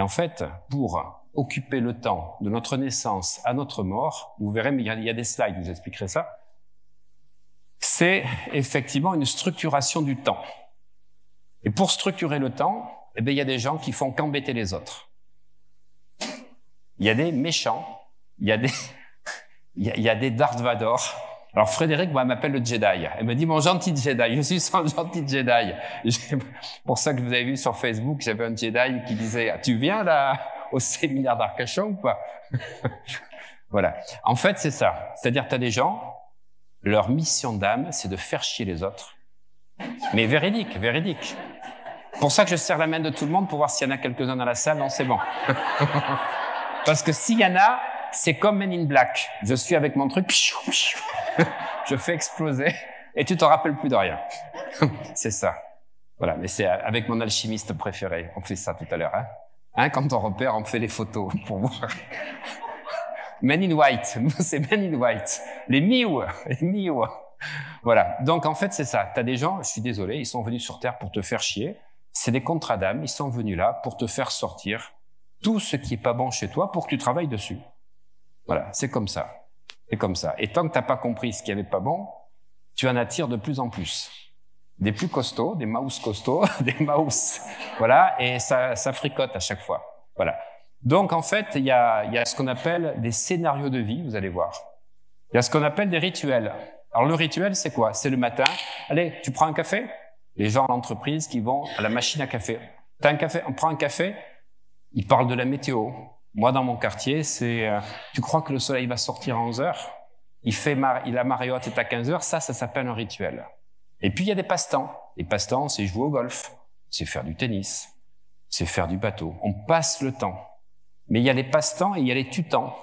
en fait, pour occuper le temps de notre naissance à notre mort, vous verrez, mais il y a des slides, je vous expliquerai ça, c'est effectivement une structuration du temps. Et pour structurer le temps, eh bien, il y a des gens qui font qu'embêter les autres. Il y a des méchants, il y a des Darth Vader. Alors Frédéric, moi, m'appelle le Jedi. Elle me dit, mon gentil Jedi, je suis son gentil Jedi. Pour ça que vous avez vu sur Facebook, j'avais un Jedi qui disait, tu viens là au séminaire d'Arcachon ou pas? Voilà. En fait, c'est ça. C'est-à-dire, tu as des gens, leur mission d'âme, c'est de faire chier les autres. Mais véridique, véridique. Pour ça que je serre la main de tout le monde pour voir s'il y en a quelques-uns dans la salle. Non, c'est bon. Parce que s'il y en a, c'est comme Men in Black. Je suis avec mon truc, je fais exploser et tu te rappelles plus de rien. C'est ça. Voilà. Mais c'est avec mon alchimiste préféré. On fait ça tout à l'heure, hein. Quand on repère, on fait les photos pour voir. Men in White, c'est Men in White. Les Miou. Voilà. Donc en fait, c'est ça. T'as des gens, je suis désolé, ils sont venus sur Terre pour te faire chier. C'est des contrats d'âme, ils sont venus là pour te faire sortir tout ce qui est pas bon chez toi pour que tu travailles dessus. Voilà, c'est comme ça. C'est comme ça. Et tant que t'as pas compris ce qui avait pas bon, tu en attires de plus en plus. Des plus costauds, des mouse costauds, des mouse. Voilà, et ça fricote à chaque fois. Voilà. Donc, en fait, il y a ce qu'on appelle des scénarios de vie, vous allez voir. Il y a ce qu'on appelle des rituels. Alors, le rituel, c'est quoi? C'est le matin. Allez, tu prends un café? Les gens à l'entreprise qui vont à la machine à café. T'as un café? On prend un café? Ils parlent de la météo. Moi, dans mon quartier, c'est tu crois que le soleil va sortir à 11 heures? La marée haute est à 15 heures. Ça s'appelle un rituel. Et puis, il y a des passe-temps. Les passe-temps, c'est jouer au golf, c'est faire du tennis, c'est faire du bateau. On passe le temps. Mais il y a les passe-temps et il y a les tue-temps.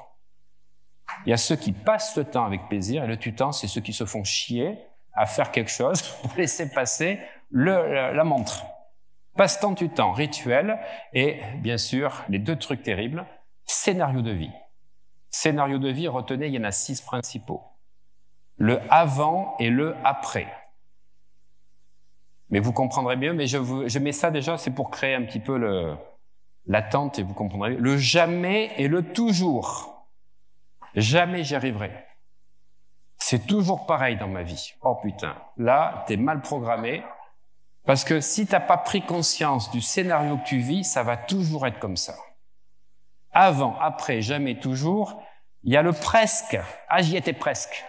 Il y a ceux qui passent le temps avec plaisir et le tue-temps, c'est ceux qui se font chier à faire quelque chose pour laisser passer la montre. Passe-temps, tue-temps, rituel et, bien sûr, les deux trucs terribles, scénario de vie. Scénario de vie, retenez, il y en a 6 principaux. Le avant et le après. Mais vous comprendrez mieux, mais je mets ça déjà, c'est pour créer un petit peu l'attente et vous comprendrez mieux. Le jamais et le toujours. Jamais j'y arriverai. C'est toujours pareil dans ma vie. Oh putain, là, t'es mal programmé. Parce que si t'as pas pris conscience du scénario que tu vis, ça va toujours être comme ça. Avant, après, jamais, toujours. Il y a le presque. Ah, j'y étais presque.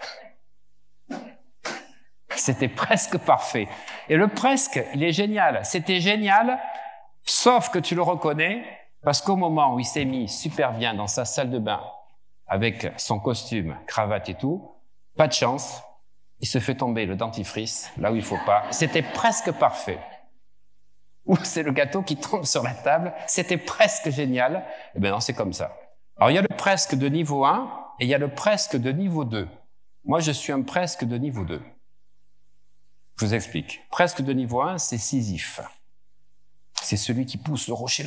C'était presque parfait. Et le presque, il est génial. C'était génial, sauf que tu le reconnais, parce qu'au moment où il s'est mis super bien dans sa salle de bain, avec son costume, cravate et tout, pas de chance, il se fait tomber le dentifrice, là où il faut pas. C'était presque parfait. Ou c'est le gâteau qui tombe sur la table, c'était presque génial. Eh bien non, c'est comme ça. Alors il y a le presque de niveau 1 et il y a le presque de niveau 2. Moi, je suis un presque de niveau 2. Je vous explique. Presque de niveau 1, c'est Sisyphe. C'est celui qui pousse le rocher,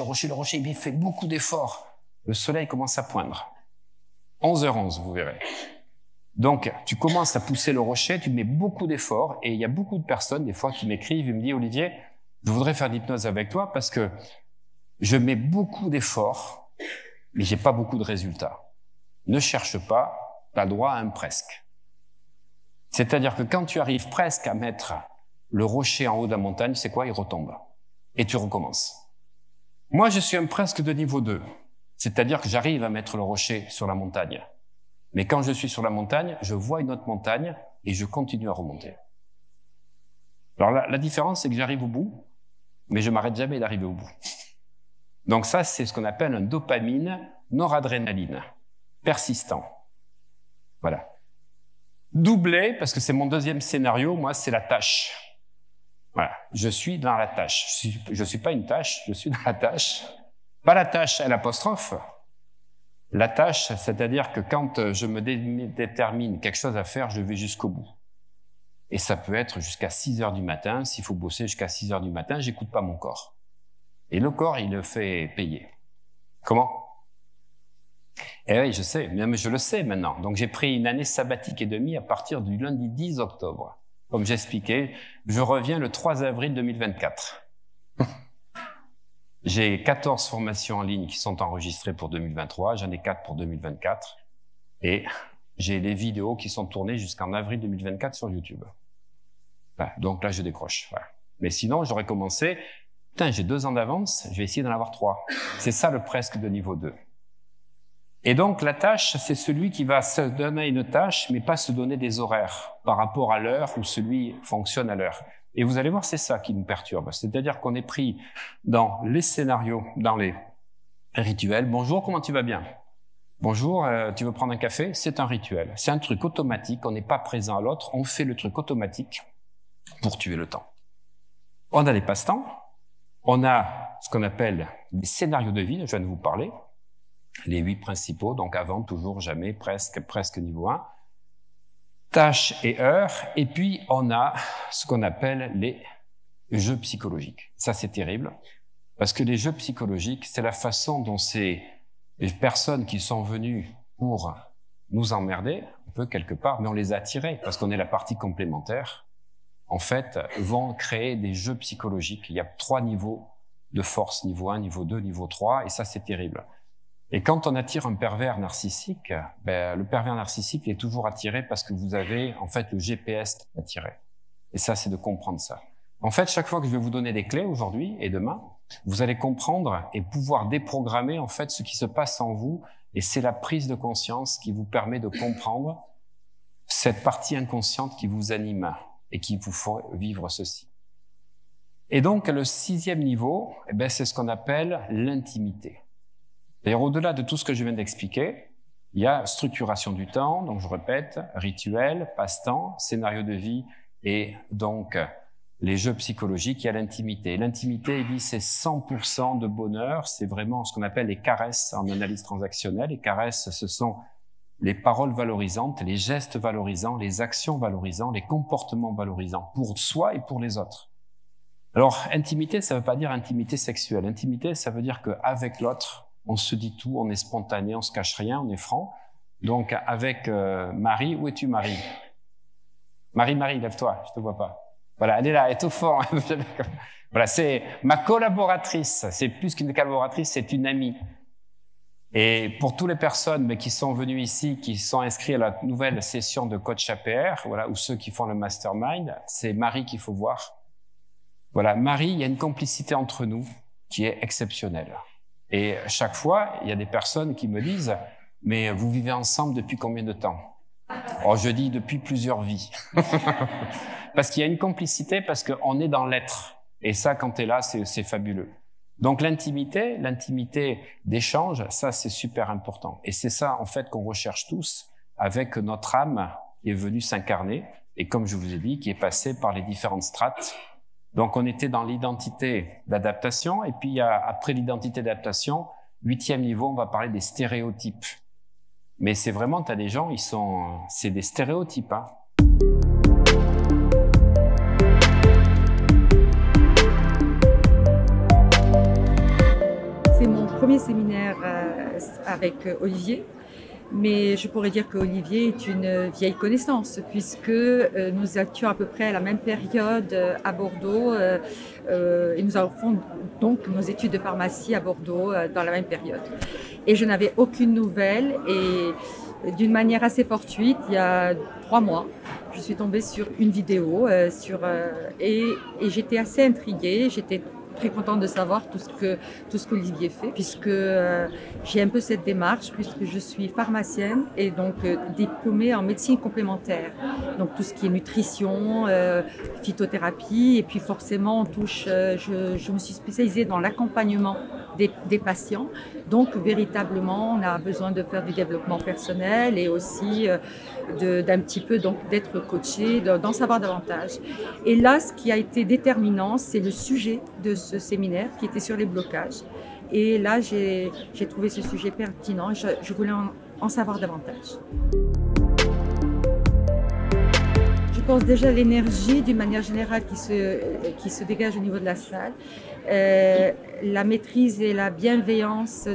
il fait beaucoup d'efforts. Le soleil commence à poindre. 11h11, vous verrez. Donc, tu commences à pousser le rocher, tu mets beaucoup d'efforts, et il y a beaucoup de personnes, des fois, qui m'écrivent et me disent, Olivier, je voudrais faire de l'hypnose avec toi parce que je mets beaucoup d'efforts, mais j'ai pas beaucoup de résultats. Ne cherche pas, tu as droit à un presque. C'est-à-dire que quand tu arrives presque à mettre le rocher en haut de la montagne, c'est quoi? Il retombe. Et tu recommences. Moi, je suis un presque de niveau 2. C'est-à-dire que j'arrive à mettre le rocher sur la montagne. Mais quand je suis sur la montagne, je vois une autre montagne et je continue à remonter. Alors la différence, c'est que j'arrive au bout, mais je m'arrête jamais d'arriver au bout. Donc ça, c'est ce qu'on appelle un dopamine, noradrénaline, persistant. Voilà. Doublé, parce que c'est mon deuxième scénario, moi, c'est la tâche. Voilà. Je suis dans la tâche. Je suis pas une tâche, je suis dans la tâche. Pas la tâche à l'apostrophe. La tâche, c'est-à-dire que quand je me détermine quelque chose à faire, je vais jusqu'au bout. Et ça peut être jusqu'à 6 heures du matin. S'il faut bosser jusqu'à 6 heures du matin, j'écoute pas mon corps. Et le corps, il le fait payer. Comment? Eh oui, je sais, même je le sais maintenant. Donc j'ai pris une année sabbatique et demie à partir du lundi 10 octobre. Comme j'expliquais, je reviens le 3 avril 2024. J'ai 14 formations en ligne qui sont enregistrées pour 2023, j'en ai 4 pour 2024, et j'ai les vidéos qui sont tournées jusqu'en avril 2024 sur YouTube. Voilà, donc là, je décroche. Voilà. Mais sinon, j'aurais commencé, putain, j'ai 2 ans d'avance, je vais essayer d'en avoir 3. C'est ça le presque de niveau 2. Et donc, la tâche, c'est celui qui va se donner une tâche, mais pas se donner des horaires par rapport à l'heure où celui fonctionne à l'heure. Et vous allez voir, c'est ça qui nous perturbe. C'est-à-dire qu'on est pris dans les scénarios, dans les rituels. Bonjour, comment tu vas bien? Bonjour, tu veux prendre un café? C'est un rituel. C'est un truc automatique, on n'est pas présent à l'autre, on fait le truc automatique pour tuer le temps. On a les passe-temps, on a ce qu'on appelle les scénarios de vie, je viens de vous parler, les 8 principaux, donc avant, toujours, jamais, presque niveau 1. Tâches et heures, et puis on a ce qu'on appelle les jeux psychologiques. Ça, c'est terrible, parce que les jeux psychologiques, c'est la façon dont c'est les personnes qui sont venues pour nous emmerder, un peu quelque part, mais on les a attirés, parce qu'on est la partie complémentaire, en fait, vont créer des jeux psychologiques. Il y a 3 niveaux de force, niveau 1, niveau 2, niveau 3, et ça, c'est terrible. Et quand on attire un pervers narcissique, le pervers narcissique est toujours attiré parce que vous avez en fait le GPS qui est attiré. Et ça, c'est de comprendre ça. En fait, chaque fois que je vais vous donner des clés aujourd'hui et demain, vous allez comprendre et pouvoir déprogrammer en fait ce qui se passe en vous. Et c'est la prise de conscience qui vous permet de comprendre cette partie inconsciente qui vous anime et qui vous fait vivre ceci. Et donc, le 6e niveau, c'est ce qu'on appelle l'intimité. D'ailleurs, au-delà de tout ce que je viens d'expliquer, il y a structuration du temps, donc je répète, rituel, passe-temps, scénario de vie et donc les jeux psychologiques, il y a l'intimité. L'intimité, il dit, c'est 100% de bonheur, c'est vraiment ce qu'on appelle les caresses en analyse transactionnelle. Les caresses, ce sont les paroles valorisantes, les gestes valorisants, les actions valorisantes, les comportements valorisants pour soi et pour les autres. Alors, intimité, ça ne veut pas dire intimité sexuelle. Intimité, ça veut dire qu'avec l'autre, on se dit tout, on est spontané, on se cache rien, on est franc. Donc, avec Marie, où es-tu, Marie? Marie, lève-toi, je te vois pas. Voilà, elle est là, elle est au fond. Voilà, c'est ma collaboratrice. C'est plus qu'une collaboratrice, c'est une amie. Et pour toutes les personnes qui sont venues ici, qui sont inscrites à la nouvelle session de coach APR, voilà, ou ceux qui font le mastermind, c'est Marie qu'il faut voir. Voilà, Marie, il y a une complicité entre nous qui est exceptionnelle. Et chaque fois, il y a des personnes qui me disent « Mais vous vivez ensemble depuis combien de temps ?» Oh, je dis depuis plusieurs vies. Parce qu'il y a une complicité, parce qu'on est dans l'être. Et ça, quand tu es là, c'est fabuleux. Donc l'intimité d'échange, ça c'est super important. Et c'est ça, en fait, qu'on recherche tous avec notre âme qui est venue s'incarner. Et comme je vous ai dit, qui est passée par les différentes strates. Donc, on était dans l'identité d'adaptation. Et puis, après l'identité d'adaptation, 8e niveau, on va parler des stéréotypes. Mais c'est vraiment, tu as des gens, c'est des stéréotypes. Hein. C'est mon premier séminaire avec Olivier. Mais je pourrais dire qu'Olivier est une vieille connaissance puisque nous étions à peu près à la même période à Bordeaux et nous avons donc nos études de pharmacie à Bordeaux dans la même période. Et je n'avais aucune nouvelle et d'une manière assez fortuite, il y a 3 mois, je suis tombée sur une vidéo et j'étais assez intriguée, j'étais très contente de savoir tout ce qu'Olivier fait, puisque j'ai un peu cette démarche, puisque je suis pharmacienne et donc diplômée en médecine complémentaire. Donc tout ce qui est nutrition, phytothérapie, et puis forcément on touche, je me suis spécialisée dans l'accompagnement des patients. Donc véritablement on a besoin de faire du développement personnel et aussi d'un petit peu donc d'être coaché, d'en savoir davantage. Et là, ce qui a été déterminant, c'est le sujet de ce séminaire qui était sur les blocages. Et là, j'ai trouvé ce sujet pertinent et je voulais en savoir davantage. Je pense déjà à l'énergie d'une manière générale qui se dégage au niveau de la salle. La maîtrise et la bienveillance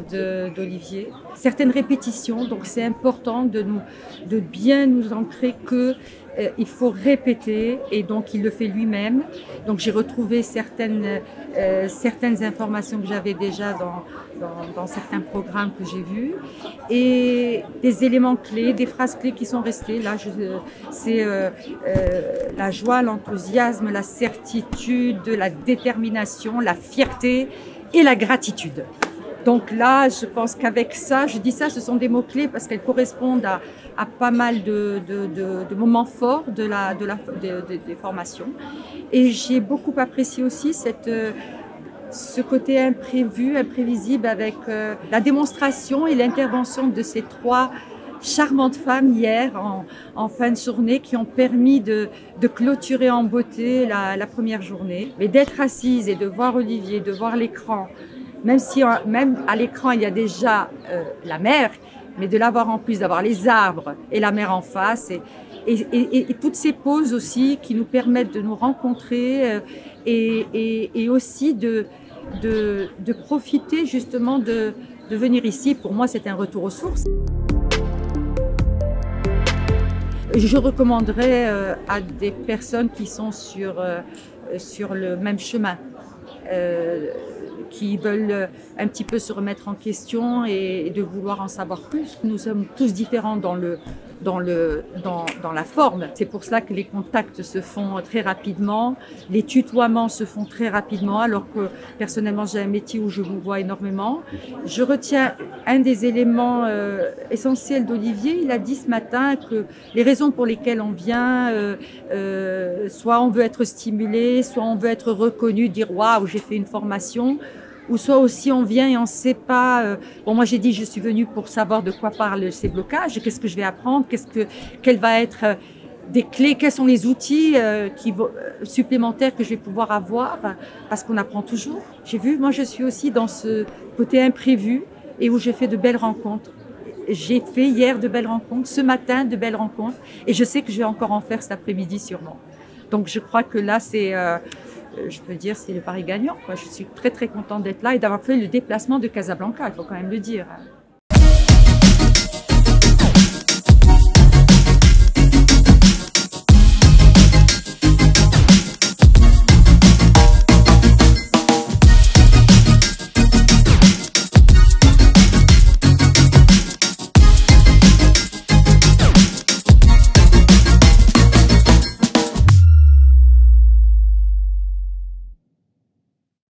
d'Olivier. Certaines répétitions, donc c'est important de bien nous ancrer que il faut répéter et donc il le fait lui-même. Donc j'ai retrouvé certaines informations que j'avais déjà dans certains programmes que j'ai vus et des éléments clés, des phrases clés qui sont restées. Là, c'est la joie, l'enthousiasme, la certitude, la détermination, la fierté et la gratitude. Donc là, je pense qu'avec ça, je dis ça, ce sont des mots-clés parce qu'elles correspondent à pas mal de moments forts des formations. Et j'ai beaucoup apprécié aussi ce côté imprévu, imprévisible avec la démonstration et l'intervention de ces 3 charmantes femmes hier en fin de journée qui ont permis de clôturer en beauté la première journée. Mais d'être assise et de voir Olivier, de voir l'écran, même à l'écran il y a déjà la mer, mais de l'avoir en plus, d'avoir les arbres et la mer en face et toutes ces pauses aussi qui nous permettent de nous rencontrer et aussi de profiter justement de venir ici. Pour moi, c'est un retour aux sources. Je recommanderais à des personnes qui sont sur le même chemin, qui veulent un petit peu se remettre en question et de vouloir en savoir plus. Nous sommes tous différents dans la forme. C'est pour cela que les contacts se font très rapidement, les tutoiements se font très rapidement, alors que personnellement j'ai un métier où je vous vois énormément. Je retiens un des éléments essentiels d'Olivier. Il a dit ce matin que les raisons pour lesquelles on vient, soit on veut être stimulé, soit on veut être reconnu, dire waouh, j'ai fait une formation. Ou soit aussi on vient et on ne sait pas. Bon, moi j'ai dit je suis venue pour savoir de quoi parlent ces blocages, qu'est-ce que je vais apprendre, quelles va être des clés, quels sont les outils supplémentaires que je vais pouvoir avoir, parce qu'on apprend toujours. J'ai vu, moi je suis aussi dans ce côté imprévu et où j'ai fait de belles rencontres. J'ai fait hier de belles rencontres, ce matin de belles rencontres, et je sais que je vais encore en faire cet après-midi sûrement. Donc je crois que là je peux dire c'est le pari gagnant, quoi. Je suis très très contente d'être là et d'avoir fait le déplacement de Casablanca, il faut quand même le dire.